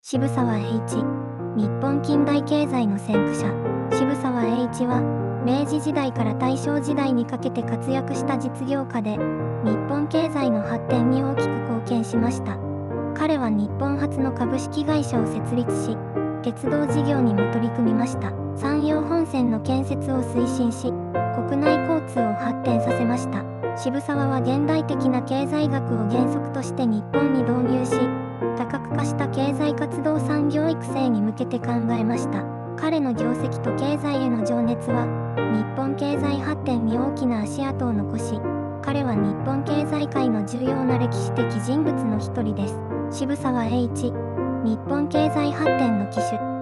渋沢栄一、日本近代経済の先駆者。渋沢栄一は、明治時代から大正時代にかけて活躍した実業家で、日本経済の発展に大きく貢献しました。彼は日本初の株式会社を設立し、鉄道事業にも取り組みました。山陽本線の建設を推進し、国内交通を発展させました。渋沢は現代的な経済学を原則として日本に導入し、多角化した経済活動産業育成に向けて考えました。彼の業績と経済への情熱は、日本経済発展に大きな足跡を残し、彼は日本経済界の重要な歴史的人物の一人です。渋沢栄一、日本経済発展の旗手。